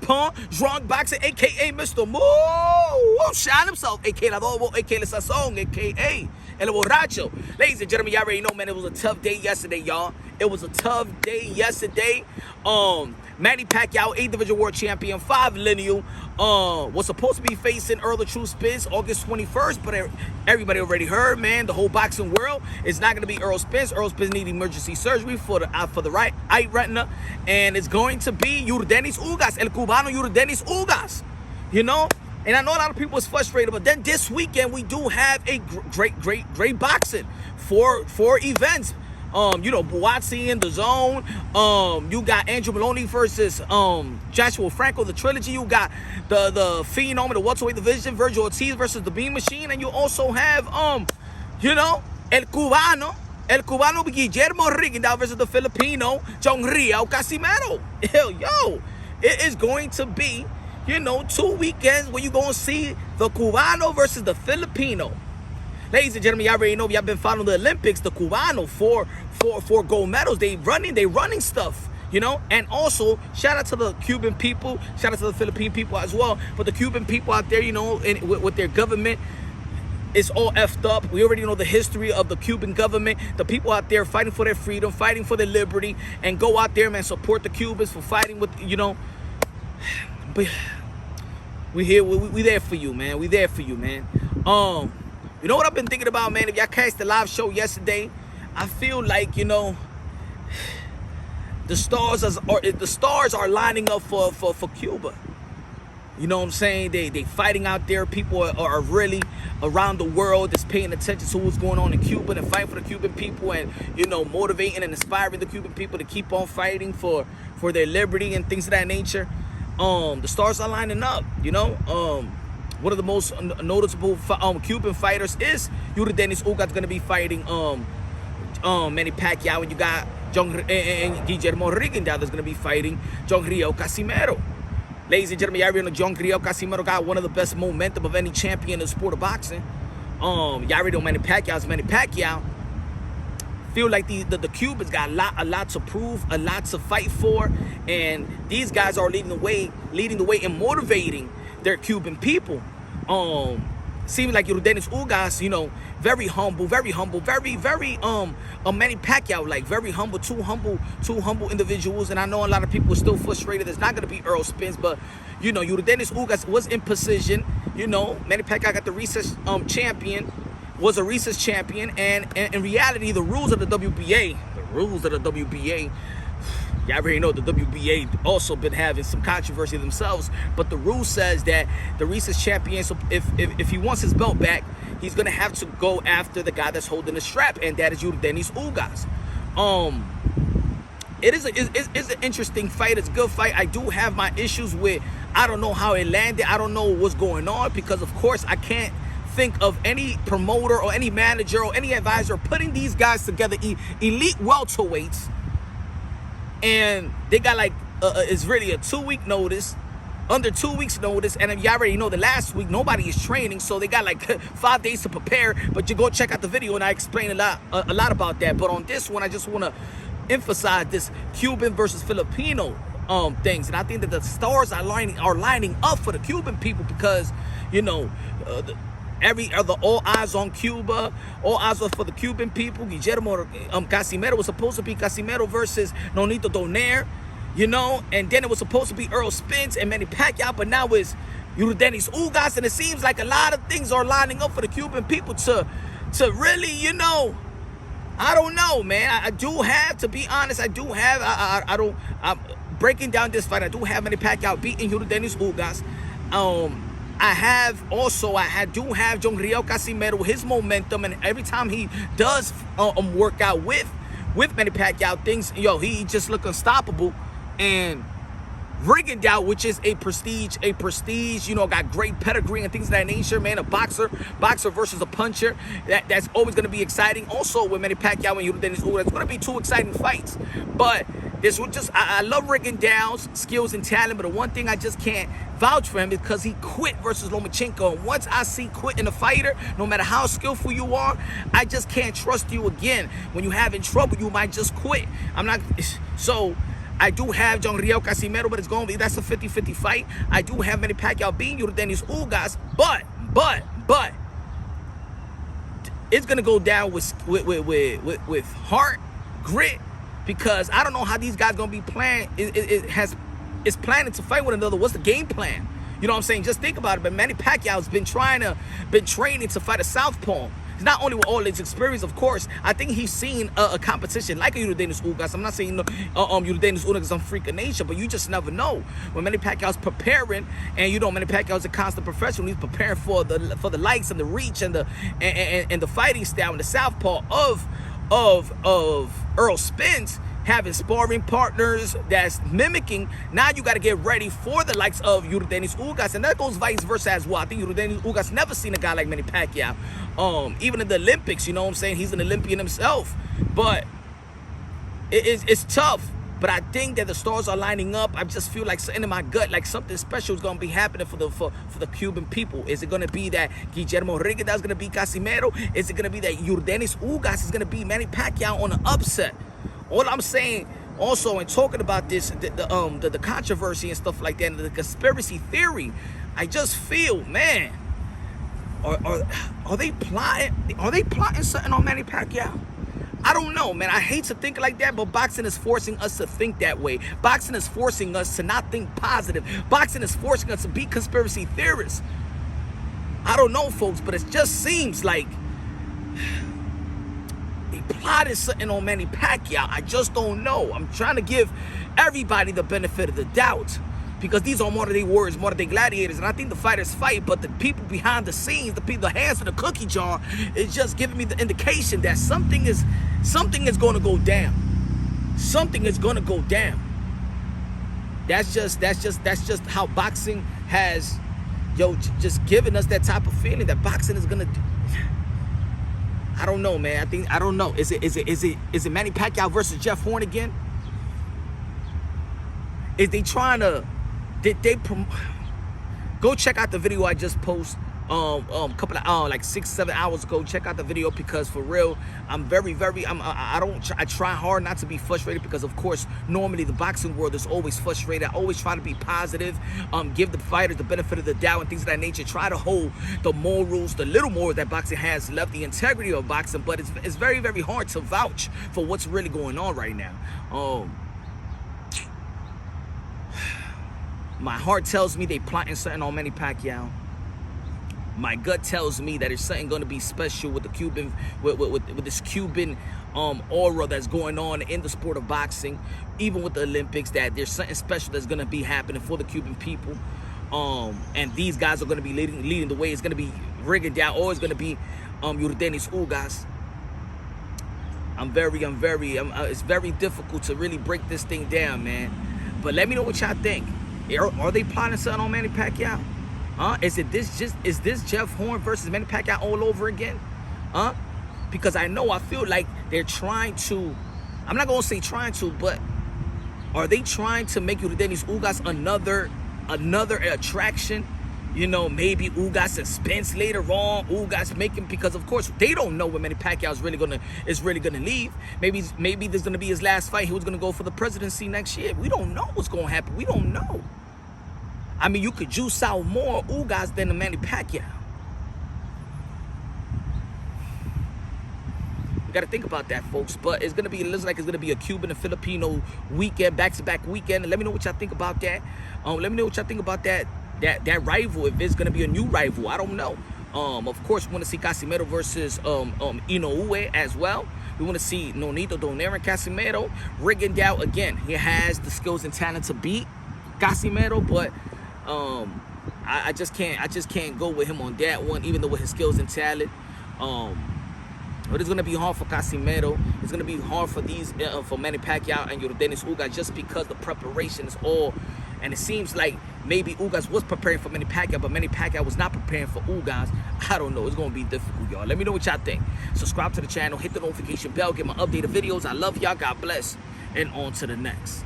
Pong, drunk boxer, a.k.a. Mr. Moo, shine himself, a.k.a. El Adobo, a.k.a. El Sazón, a.k.a. El Borracho. Ladies and gentlemen, y'all already know, man, it was a tough day yesterday, y'all. It was a tough day yesterday. Manny Pacquiao, 8th Division World Champion, 5 lineal, was supposed to be facing Earl of True Spence August 21st, but everybody already heard, man, the whole boxing world is not going to be Earl Spence. Earl Spence needs emergency surgery for the right eye retina, and it's going to be Yordenis Ugas, El Cubano Yordenis Ugas, you know? And I know a lot of people is frustrated, but then this weekend we do have a great boxing for events. You know, Buatsi in the zone. You got Andrew Maloney versus Joshua Franco, the trilogy. You got the Phenom in the welterweight division, Virgil Ortiz versus the Bean Machine, and you also have you know, El Cubano Guillermo Rigondeaux versus the Filipino Riel Casimero. Yo, it is going to be, you know, 2 weekends where you're going to see the Cubano versus the Filipino. Ladies and gentlemen, y'all already know, y'all been following the Olympics, the Cubano for gold medals. They running stuff, you know. And also, shout out to the Cuban people, shout out to the Philippine people as well. But the Cuban people out there, you know, with their government, it's all effed up. We already know the history of the Cuban government. The people out there fighting for their freedom, fighting for their liberty, and go out there, man, support the Cubans for fighting with, you know. But we here, we there for you, man. We there for you, man. You know what I've been thinking about, man? If y'all catch the live show yesterday, I feel like, you know, the stars are lining up for Cuba. You know what I'm saying? They fighting out there. People are really around the world that's paying attention to what's going on in Cuba and fighting for the Cuban people, and, you know, motivating and inspiring the Cuban people to keep on fighting for their liberty and things of that nature. The stars are lining up, you know. One of the most noticeable Cuban fighters is Yordenis Ugas, going to be fighting Manny Pacquiao, and you got Guillermo Rigondeaux that's going to be fighting Riel Casimero. Ladies and gentlemen, y'all already know Riel Casimero got one of the best momentum of any champion in the sport of boxing. Y'all already know Manny Pacquiao is Manny Pacquiao. Feel like the Cubans got a lot to prove, a lot to fight for, and these guys are leading the way and motivating their Cuban people. Seems like Yordenis Ugas, you know, very humble, very Manny Pacquiao, like very humble, two humble individuals. And I know a lot of people are still frustrated. It's not gonna be Earl Spence, but, you know, Yordenis Ugas was in position. You know, Manny Pacquiao got the recess champion, was a recess champion, and in reality, the rules of the WBA, y'all already know the WBA also been having some controversy themselves, but the rule says that the recess champion, so if he wants his belt back, he's gonna have to go after the guy that's holding the strap, and that is Yordenis Ugas. It's an interesting fight. It's a good fight. I do have my issues with, I don't know how it landed. I don't know what's going on, because of course I can't think of any promoter or any manager or any advisor putting these guys together, elite welterweights, and they got like it's really a 2-week notice, under 2 weeks notice, and y'all already know the last week nobody is training, so they got like 5 days to prepare. But you go check out the video and I explain a lot about that. But on this one, I just want to emphasize this Cuban versus Filipino things, and I think that the stars are lining up for the Cuban people, because, you know, all eyes on Cuba, all eyes are for the Cuban people. Guillermo Casimero was supposed to be Casimero versus Nonito Donaire, you know, and then it was supposed to be Earl Spence and Manny Pacquiao, but now it's Yordenis Ugas, and it seems like a lot of things are lining up for the Cuban people to really, you know, I don't know, man. I do have, to be honest, I'm breaking down this fight, I do have Manny Pacquiao beating Yordenis Ugas. I do have Riel Casimero, his momentum, and every time he does work out with Manny Pacquiao, things, yo, he just look unstoppable. And Rigondeaux, which is a prestige, you know, got great pedigree and things of that nature, man. A boxer versus a puncher, that's always going to be exciting. Also, with Manny Pacquiao and Yordenis Ugas, it's going to be 2 exciting fights. But this will just, I love Rigondeaux's skills and talent, but the one thing I just can't vouch for him is because he quit versus Lomachenko. And once I see quitting a fighter, no matter how skillful you are, I just can't trust you again. When you're having trouble, you might just quit. So I do have Riel Casimero, but that's a 50-50 fight. I do have Manny Pacquiao beating Yordenis Ugas, but it's gonna go down with heart, grit, because I don't know how these guys gonna be playing. It's planning to fight one another. What's the game plan? You know what I'm saying? Just think about it. But Manny Pacquiao's been training to fight a southpaw. He's not only with all his experience, of course. I think he's seen a competition like a Yordenis Ugas. I'm not saying Yordenis Ugas is some freak of nature, but you just never know. When Manny Pacquiao's preparing, and you know Manny Pacquiao's a constant professional, he's preparing for the likes and the reach and the fighting style and the southpaw of Earl Spence, having sparring partners that's mimicking. Now you got to get ready for the likes of Yordenis Ugas, and that goes vice versa as well. I think Yordenis Ugas never seen a guy like Manny Pacquiao. Even in the Olympics, you know what I'm saying? He's an Olympian himself, but it's tough. But I think that the stars are lining up. I just feel like something in my gut, like something special is going to be happening for the Cuban people. Is it going to be that Guillermo is going to be Casimero? Is it going to be that Yordenis Ugas is going to be Manny Pacquiao on an upset? All I'm saying, also, in talking about this, the controversy and stuff like that, and the conspiracy theory, I just feel, man, are they plotting? Are they plotting something on Manny Pacquiao? I don't know, man. I hate to think like that, but boxing is forcing us to think that way. Boxing is forcing us to not think positive. Boxing is forcing us to be conspiracy theorists. I don't know, folks, but it just seems like they plotted something on Manny Pacquiao. I just don't know. I'm trying to give everybody the benefit of the doubt, because these are modern day warriors, modern day gladiators, and I think the fighters fight, but the people behind the scenes, the hands in the cookie jar, is just giving me the indication that something is going to go down. Something is going to go down. That's just how boxing has, just given us that type of feeling that boxing is going to do. I don't know, man. I don't know. Is it Manny Pacquiao versus Jeff Horn again? Is they trying to? Did they go check out the video I just posted couple of like 6-7 hours ago? Check out the video, because for real, I'm very I try hard not to be frustrated, because of course normally the boxing world is always frustrated. I always try to be positive, give the fighters the benefit of the doubt and things of that nature, try to hold the morals, the little more that boxing has left, the integrity of boxing. But it's very hard to vouch for what's really going on right now. My heart tells me they plotting something on Manny Pacquiao. My gut tells me that there's something going to be special with the Cuban, with this Cuban aura that's going on in the sport of boxing, even with the Olympics. That there's something special that's going to be happening for the Cuban people, and these guys are going to be leading the way. It's going to be Rigondeaux, or it's going to be Yordenis Ugas. It's very difficult to really break this thing down, man. But let me know what y'all think. Are they plotting something on Manny Pacquiao? Is this Jeff Horn versus Manny Pacquiao all over again? Because I feel like they're trying to, I'm not gonna say trying to, but are they trying to make Yordenis Ugas another attraction? You know, maybe Ugas and Spence later on. Ugas making, because of course they don't know when Manny Pacquiao is really gonna leave. Maybe this is gonna be his last fight. He was gonna go for the presidency next year. We don't know what's gonna happen. We don't know. I mean, you could juice out more Ugas than the Manny Pacquiao. You got to think about that, folks. But it looks like it's gonna be a Cuban and Filipino weekend, back-to-back weekend. And let me know what y'all think about that. Let me know what y'all think about that rival, if it's gonna be a new rival. I don't know. Of course, we want to see Casimero versus Inoue as well. We want to see Nonito Donaire and Casimero. Rigondeaux, again, he has the skills and talent to beat Casimero, but I just can't go with him on that one, even though with his skills and talent. But it's gonna be hard for Casimero. It's gonna be hard for for Manny Pacquiao and Yordenis Ugas, just because the preparation is all. And it seems like maybe Ugas was preparing for Manny Pacquiao, but Manny Pacquiao was not preparing for Ugas. I don't know. It's going to be difficult, y'all. Let me know what y'all think. Subscribe to the channel. Hit the notification bell. Get my updated videos. I love y'all. God bless. And on to the next.